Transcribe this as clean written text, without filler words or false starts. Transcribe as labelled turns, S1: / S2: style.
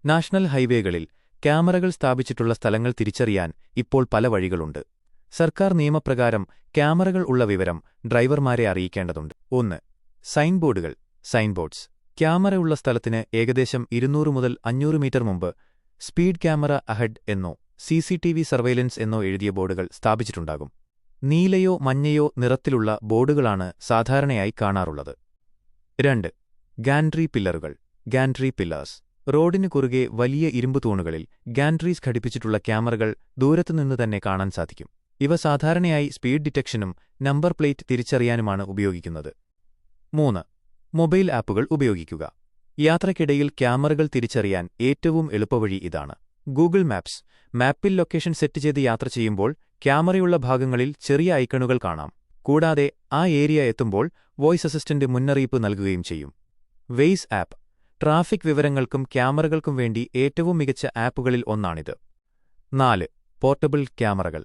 S1: National ഹൈവേകളിൽ ക്യാമറകൾ സ്ഥാപിച്ചിട്ടുള്ള സ്ഥലങ്ങൾ തിരിച്ചറിയാൻ ഇപ്പോൾ പല വഴികളുണ്ട്. സർക്കാർ നിയമപ്രകാരം ക്യാമറകൾ ഉള്ള വിവരം ഡ്രൈവർമാരെ അറിയിക്കേണ്ടതുണ്ട്. 1. സൈൻബോർഡുകൾ സൈൻബോർഡ്സ്. ക്യാമറയുള്ള സ്ഥലത്തിന് ഏകദേശം 200 മുതൽ 500 മീറ്റർ മുമ്പ് സ്പീഡ് ക്യാമറ അഹെഡ് എന്നോ CCTV സർവൈലൻസ് എന്നോ എഴുതിയ ബോർഡുകൾ സ്ഥാപിച്ചിട്ടുണ്ടാകും. നീലയോ മഞ്ഞയോ നിറത്തിലുള്ള ബോർഡുകളാണ് സാധാരണയായി കാണാറുള്ളത്. 2. ഗാൻട്രി പില്ലറുകൾ ഗാൻട്രി പില്ലേഴ്സ്. റോഡിനു കുറുകെ വലിയ ഇരുമ്പു തൂണുകളിൽ ഗാൻട്രീസ് ഘടിപ്പിച്ചിട്ടുള്ള ക്യാമറകൾ ദൂരത്തുനിന്ന് തന്നെ കാണാൻ സാധിക്കും. ഇവ സാധാരണയായി സ്പീഡ് ഡിറ്റക്ഷനും നമ്പർ പ്ലേറ്റ് തിരിച്ചറിയാനുമാണ് ഉപയോഗിക്കുന്നത്. 3. മൊബൈൽ ആപ്പുകൾ ഉപയോഗിക്കുക. യാത്രയ്ക്കിടയിൽ ക്യാമറകൾ തിരിച്ചറിയാൻ ഏറ്റവും എളുപ്പവഴി ഇതാണ്. Google maps. മാപ്പിൽ ലൊക്കേഷൻ സെറ്റ് ചെയ്ത് യാത്ര ചെയ്യുമ്പോൾ ക്യാമറയുള്ള ഭാഗങ്ങളിൽ ചെറിയ ഐക്കണുകൾ കാണാം. കൂടാതെ ആ ഏരിയ എത്തുമ്പോൾ വോയ്സ് അസിസ്റ്റന്റ് മുന്നറിയിപ്പ് നൽകുകയും ചെയ്യും. Wise app. ട്രാഫിക് വിവരങ്ങൾക്കും ക്യാമറകൾക്കും വേണ്ടി ഏറ്റവും മികച്ച ആപ്പുകളിൽ ഒന്നാണിത്. 4. പോർട്ടബിൾ ക്യാമറകൾ.